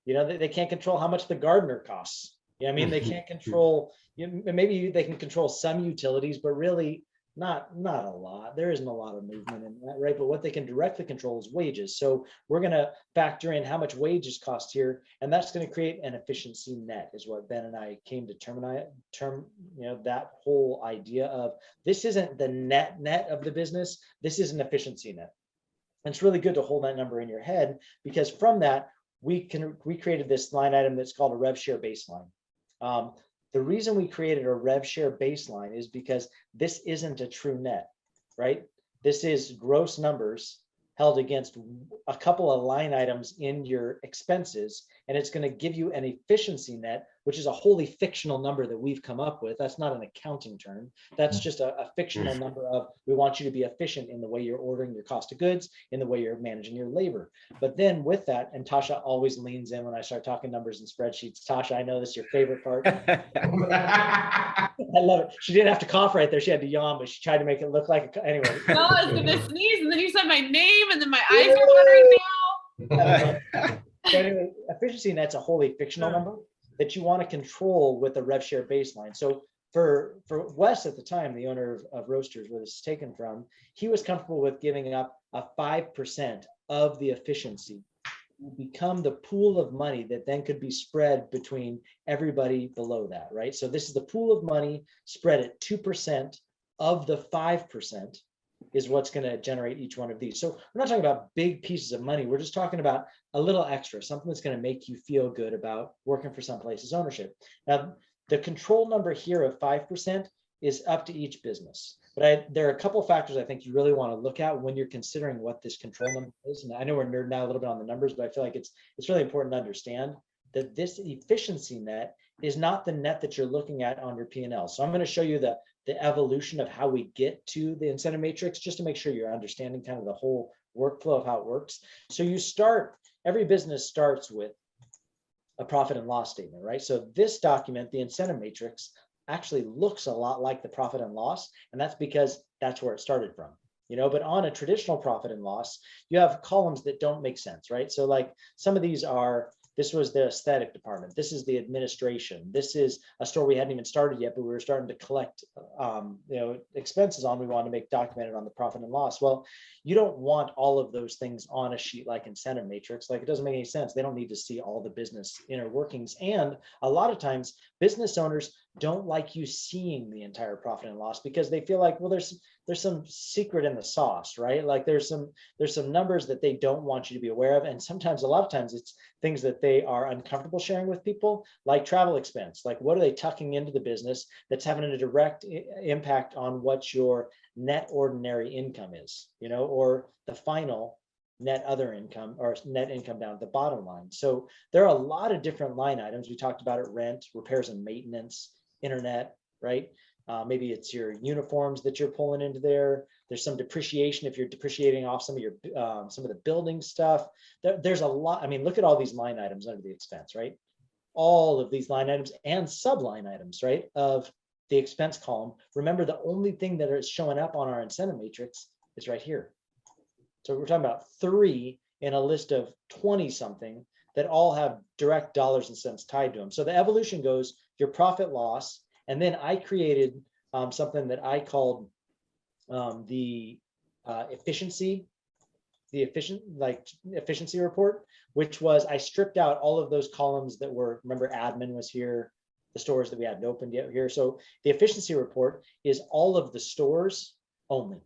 They can't control how much the gardener costs. They can't control, maybe they can control some utilities, but really not a lot. There isn't a lot of movement in that, right? But what they can directly control is wages. So we're going to factor in how much wages cost here, and that's going to create an efficiency net, is what Ben and I came to term, that whole idea of this isn't the net of the business. This is an efficiency net. And it's really good to hold that number in your head, because from that, we created this line item that's called a rev share baseline. The reason we created a rev share baseline is because this isn't a true net, right? This is gross numbers held against a couple of line items in your expenses, and it's going to give you an efficiency net, which is a wholly fictional number that we've come up with. That's not an accounting term. That's just a fictional number of, we want you to be efficient in the way you're ordering your cost of goods, in the way you're managing your labor. But then with that, and Tasha always leans in when I start talking numbers and spreadsheets. Tasha, I know this is your favorite part. I love it. She didn't have to cough right there. She had to yawn, but she tried to make it look like anyway. No, I was gonna sneeze, and then you said my name, and then my eyes are watering now. So anyway, efficiency net's a wholly fictional number that you want to control with a rev share baseline. So for Wes at the time, the owner of Roasters, where this is taken from, he was comfortable with giving up a 5% of the efficiency to become the pool of money that then could be spread between everybody below that, right? So this is the pool of money spread at 2% of the 5% is what's going to generate each one of these. So we're not talking about big pieces of money. We're just talking about a little extra, something that's going to make you feel good about working for some place's ownership. Now, the control number here of 5% is up to each business. But there are a couple of factors I think you really want to look at when you're considering what this control number is. And I know we're nerding out a little bit on the numbers, but I feel like it's really important to understand that this efficiency net is not the net that you're looking at on your P&L. So I'm going to show you the evolution of how we get to the incentive matrix, just to make sure you're understanding kind of the whole workflow of how it works. So every business starts with a profit and loss statement, right? So this document, the incentive matrix, actually looks a lot like the profit and loss, and that's because that's where it started from. But on a traditional profit and loss, you have columns that don't make sense, right? So like some of these this was the aesthetic department. This is the administration. This is a store we hadn't even started yet, but we were starting to collect expenses on. We wanted to make documented on the profit and loss. Well, you don't want all of those things on a sheet like incentive matrix. Like, it doesn't make any sense. They don't need to see all the business inner workings. And a lot of times business owners don't like you seeing the entire profit and loss because they feel like, well, there's some secret in the sauce, right? Like there's some numbers that they don't want you to be aware of. And sometimes, a lot of times, it's things that they are uncomfortable sharing with people, like travel expense. Like, what are they tucking into the business that's having a direct impact on what your net ordinary income is, or the final net other income, or net income down at the bottom line. So there are a lot of different line items. We talked about it: rent, repairs and maintenance, internet, right? Maybe it's your uniforms that you're pulling into there. There's some depreciation if you're depreciating off some of the building stuff. There's a lot. I mean, look at all these line items under the expense, right? All of these line items and sub-line items, right, of the expense column. Remember, the only thing that is showing up on our incentive matrix is right here. So we're talking about 3 in a list of 20 something that all have direct dollars and cents tied to them. So the evolution goes your profit loss. And then I created something that I called the efficiency report, which was, I stripped out all of those columns that were, remember, admin was here, the stores that we hadn't opened yet here. So the efficiency report is all of the stores only.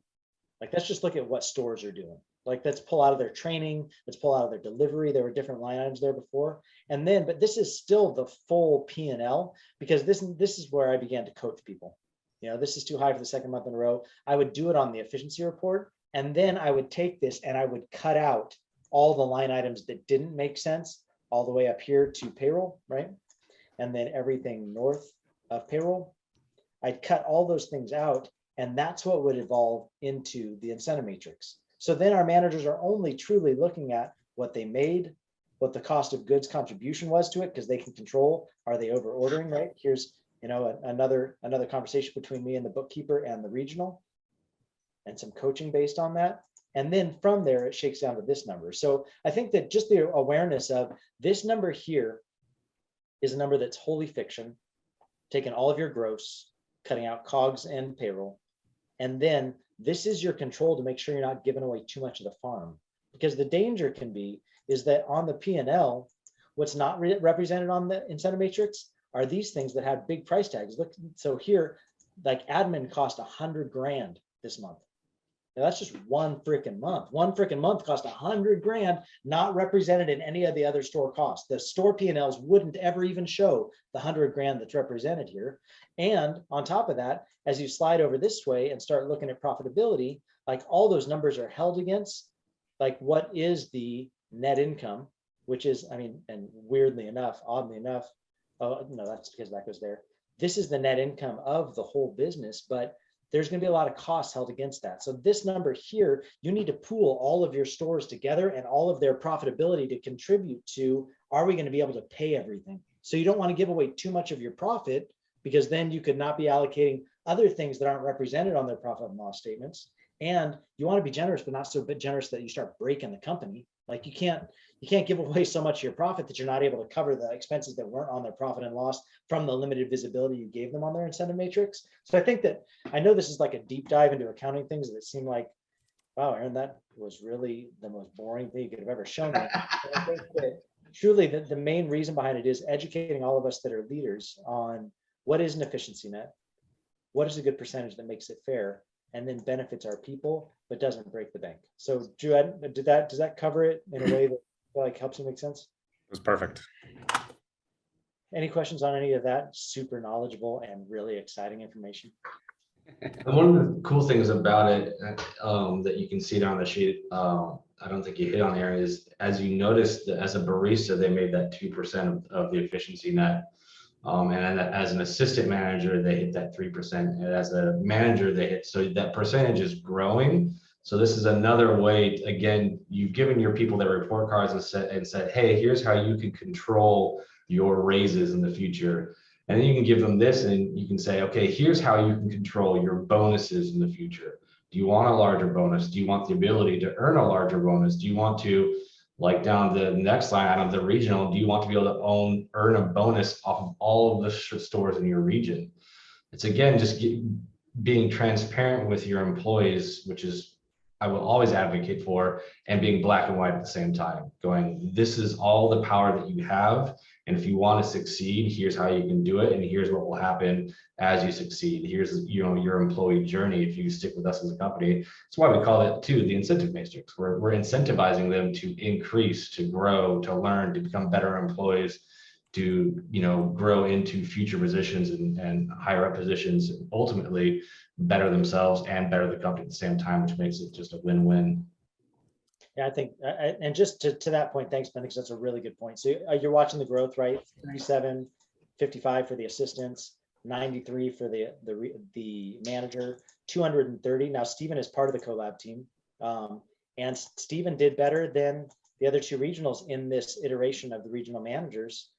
Like, let's just look at what stores are doing. Like, let's pull out of their training, let's pull out of their delivery. There were different line items there before. And then, but this is still the full P&L, because this is where I began to coach people. This is too high for the second month in a row. I would do it on the efficiency report. And then I would take this and I would cut out all the line items that didn't make sense all the way up here to payroll, right? And then everything north of payroll, I'd cut all those things out. And that's what would evolve into the incentive matrix. So then our managers are only truly looking at what they made, what the cost of goods contribution was to it, because they can control, are they over ordering, right? Here's, another conversation between me and the bookkeeper and the regional, and some coaching based on that. And then from there, it shakes down to this number. So I think that just the awareness of this number here is a number that's wholly fiction, taking all of your gross, cutting out COGS and payroll. And then this is your control to make sure you're not giving away too much of the farm. Because the danger can be is that on the P&L, what's not represented on the incentive matrix are these things that have big price tags. Look, so here, like admin cost $100,000 this month. Now that's just one freaking month. One freaking month cost $100,000, not represented in any of the other store costs. The store P&Ls wouldn't ever even show the $100,000 that's represented here. And on top of that, as you slide over this way and start looking at profitability, like all those numbers are held against, like what is the net income, which is, and weirdly enough, oddly enough, oh no, that's because that goes there. This is the net income of the whole business, but there's going to be a lot of costs held against that. So this number here, you need to pool all of your stores together and all of their profitability to contribute to, are we going to be able to pay everything? So you don't want to give away too much of your profit, because then you could not be allocating other things that aren't represented on their profit and loss statements. And you want to be generous, but not so generous that you start breaking the company, Like you can't give away so much of your profit that you're not able to cover the expenses that weren't on their profit and loss from the limited visibility you gave them on their incentive matrix. So I think that, I know this is like a deep dive into accounting things that seem like, wow, Aaron, that was really the most boring thing you could have ever shown me. But I think that truly the main reason behind it is educating all of us that are leaders on what is an efficiency net, what is a good percentage that makes it fair, and then benefits our people, but doesn't break the bank. So Drew, does that cover it in a way that like helps you make sense? It was perfect. Any questions on any of that super knowledgeable and really exciting information? And one of the cool things about it that you can see down the sheet, I don't think you hit on there, is as you notice that as a barista, they made that 2% of the efficiency net. And as an assistant manager, they hit that 3%. And as a manager, they hit, so that percentage is growing. So this is another way, again, you've given your people their report cards and said, hey, here's how you can control your raises in the future. And then you can give them this and you can say, okay, here's how you can control your bonuses in the future. Do you want a larger bonus? Do you want the ability to earn a larger bonus? Do you want to, like down the next line out of the regional, do you want to be able to earn a bonus off of all of the stores in your region? It's again, just being transparent with your employees, which is, I will always advocate for, and being black and white at the same time, going, this is all the power that you have. And if you want to succeed, here's how you can do it. And here's what will happen as you succeed. Here's, your employee journey. If you stick with us as a company, that's why we call it too, the incentive matrix. We're incentivizing them to increase, to grow, to learn, to become better employees, to, grow into future positions and higher up positions, and ultimately better themselves and better the company at the same time, which makes it just a win-win. Yeah, I think, and just to that point, thanks, Ben, because that's a really good point. So you're watching the growth, right? 37, 55 for the assistants, 93 for the manager, 230. Now Stephen is part of the Collab team, and Stephen did better than the other two regionals in this iteration of the regional managers,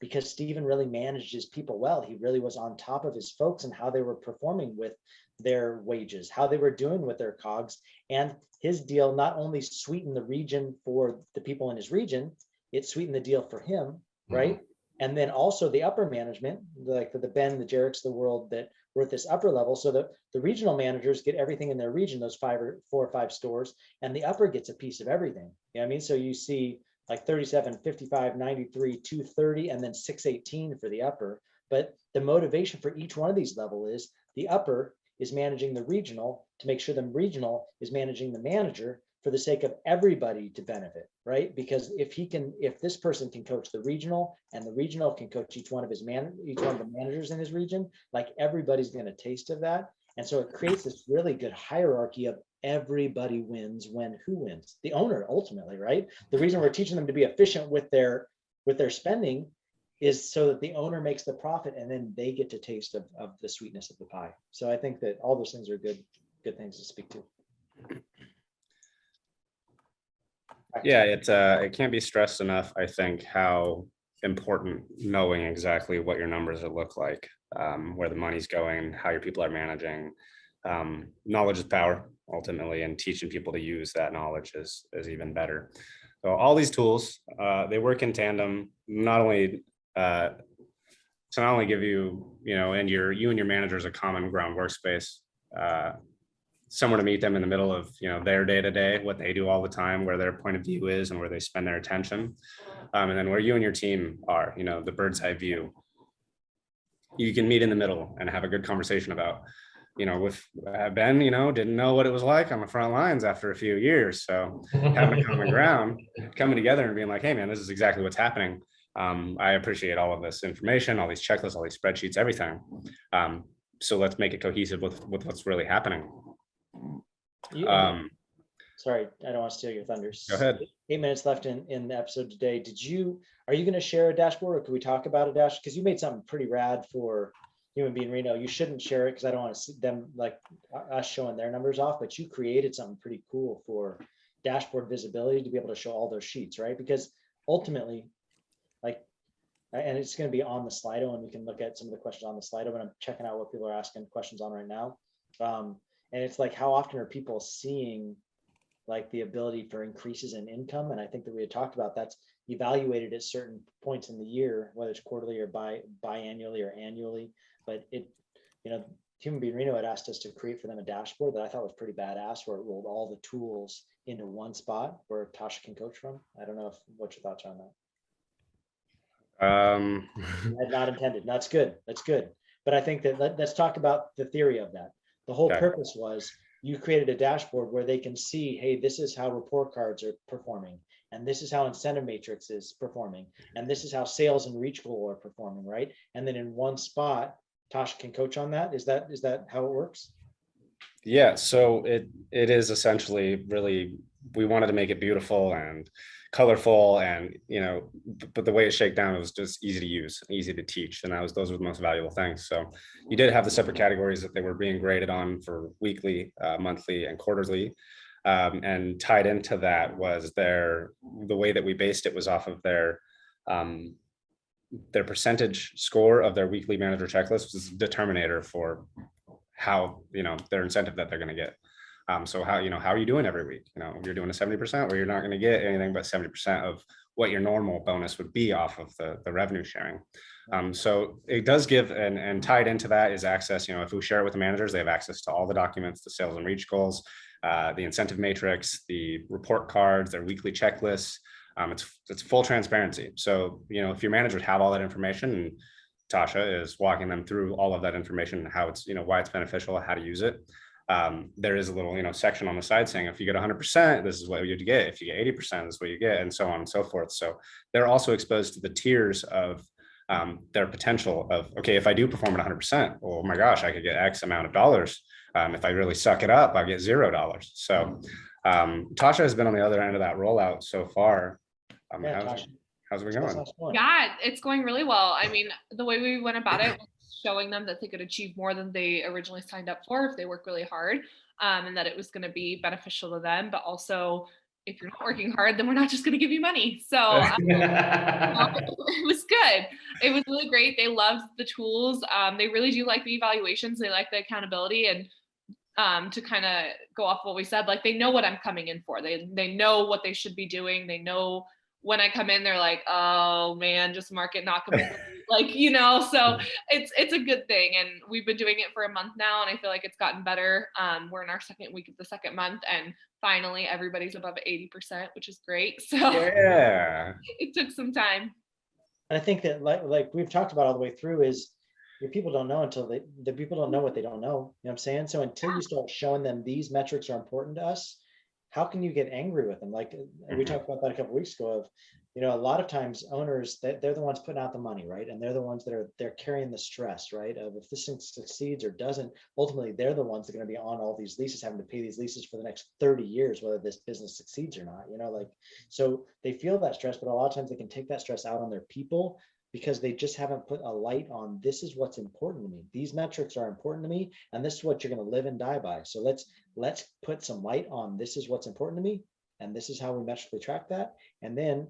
because Stephen really managed his people well. He really was on top of his folks and how they were performing with their wages, how they were doing with their COGS, and his deal not only sweetened the region for the people in his region, it sweetened the deal for him, right? And then also the upper management, like the Ben, the Jarrett's, the world that were at this upper level. So the regional managers get everything in their region, those 4 or 5 stores, and the upper gets a piece of everything. You know what I mean? So you see like 37, 55, 93, 230, and then 618 for the upper. But the motivation for each one of these level is the upper is managing the regional to make sure the regional is managing the manager for the sake of everybody to benefit, right? Because if this person can coach the regional and the regional can coach each one of the managers in his region, like everybody's going to taste of that. And so it creates this really good hierarchy of everybody wins when who wins? The owner ultimately, right? The reason we're teaching them to be efficient with their spending is so that the owner makes the profit and then they get to taste of the sweetness of the pie. So I think that all those things are good things to speak to. Yeah, it can't be stressed enough, I think, how important knowing exactly what your numbers look like, where the money's going, how your people are managing. Knowledge is power ultimately, and teaching people to use that knowledge is even better. So all these tools, they work in tandem, not only to not only give you, and you and your managers a common ground workspace, somewhere to meet them in the middle of, their day to day, what they do all the time, where their point of view is and where they spend their attention. And then where you and your team are, the bird's eye view. You can meet in the middle and have a good conversation about, with Ben, didn't know what it was like on the front lines after a few years. So having a common ground, coming together and being like, hey man, this is exactly what's happening. I appreciate all of this information, all these checklists, all these spreadsheets, everything. So let's make it cohesive with what's really happening. Sorry, I don't want to steal your thunder. Go ahead. 8 minutes left in the episode today. Are you going to share a dashboard, or can we talk about a dashboard? Because you made something pretty rad for Human Being Reno. You shouldn't share it because I don't want to see them like us showing their numbers off, but you created something pretty cool for dashboard visibility to be able to show all those sheets, right? Because ultimately, and it's going to be on the Slido, and we can look at some of the questions on the Slido, but I'm checking out what people are asking questions on right now. And it's like, how often are people seeing like the ability for increases in income. And I think that we had talked about that's evaluated at certain points in the year, whether it's quarterly or biannually or annually. But it, Human Being Reno had asked us to create for them a dashboard that I thought was pretty badass, where it rolled all the tools into one spot where Tasha can coach from. I don't know what your thoughts are on that. I had not intended. That's good. That's good. But I think that let's talk about the theory of that. The whole purpose was you created a dashboard where they can see, hey, this is how report cards are performing, and this is how incentive matrix is performing, and this is how sales and reach goal are performing, right? And then in one spot, Tasha can coach on that. Is that how it works? Yeah, so it is essentially really, we wanted to make it beautiful and colorful, and but the way it shake down, it was just easy to use, easy to teach, and those were the most valuable things. So you did have the separate categories that they were being graded on for weekly, monthly, and quarterly, and tied into that was the way that we based it was off of their percentage score of their weekly manager checklist was a determinator for how, their incentive that they're going to get. So how are you doing every week? You're doing a 70%, where you're not going to get anything but 70% of what your normal bonus would be off of the revenue sharing. So it does give, and tied into that is access. If we share it with the managers, they have access to all the documents, the sales and reach goals, the incentive matrix, the report cards, their weekly checklists. It's full transparency. So, if your managers have all that information, and Tasha is walking them through all of that information, how it's, why it's beneficial, how to use it. There is a little, section on the side saying, if you get 100%, this is what you get. If you get 80%, this is what you get, and so on and so forth. So they're also exposed to the tiers of their potential of, okay, if I do perform at 100%, oh my gosh, I could get X amount of dollars. If I really suck it up, I get $0. So Tasha has been on the other end of that rollout so far. How's it going? Yeah, it's going really well. I mean, the way we went about it was showing them that they could achieve more than they originally signed up for if they work really hard, and that it was going to be beneficial to them. But also, if you're not working hard, then we're not just going to give you money. So it was good. It was really great. They loved the tools. They really do like the evaluations. They like the accountability, and to kind of go off what we said, like they know what I'm coming in for. They know what they should be doing. They know when I come in, they're like, oh man, just mark it, not complete. So it's a good thing. And we've been doing it for a month now, and I feel like it's gotten better. We're in our second week of the second month, and finally everybody's above 80%, which is great. So yeah, it took some time. And I think that like we've talked about all the way through is your people don't know until the people don't know what they don't know. You know what I'm saying? So until you start showing them these metrics are important to us, how can you get angry with them? Like we talked about that a couple of weeks ago of, a lot of times owners, they're the ones putting out the money, right? And they're the ones that they're carrying the stress, right? Of if this thing succeeds or doesn't, ultimately they're the ones that are going to be on all these leases, having to pay these leases for the next 30 years, whether this business succeeds or not, so they feel that stress, but a lot of times they can take that stress out on their people because they just haven't put a light on, this is what's important to me. These metrics are important to me, and this is what you're going to live and die by. So let's put some light on, this is what's important to me, and this is how we metrically track that. And then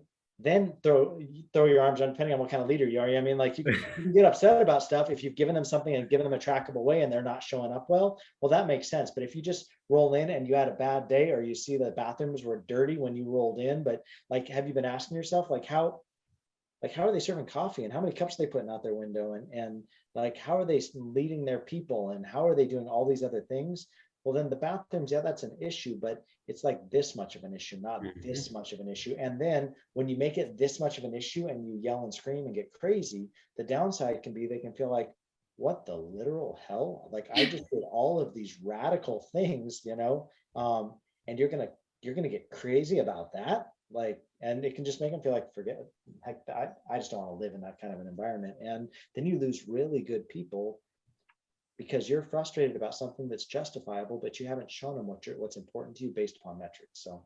throw your arms on, depending on what kind of leader you are. I mean, like you can get upset about stuff if you've given them something and given them a trackable way and they're not showing up well, that makes sense. But if you just roll in and you had a bad day, or you see the bathrooms were dirty when you rolled in, but like, have you been asking yourself, how are they serving coffee, and how many cups are they putting out their window, and like, how are they leading their people, and how are they doing all these other things? Well, then the bathrooms, yeah, that's an issue, but it's like this much of an issue, not this much of an issue. And then when you make it this much of an issue and you yell and scream and get crazy, the downside can be they can feel like, what the literal hell? Like I just did all of these radical things, and you're gonna get crazy about that. Like, and it can just make them feel like, forget it. Heck, I just don't want to live in that kind of an environment. And then you lose really good people because you're frustrated about something that's justifiable, but you haven't shown them what's important to you based upon metrics. So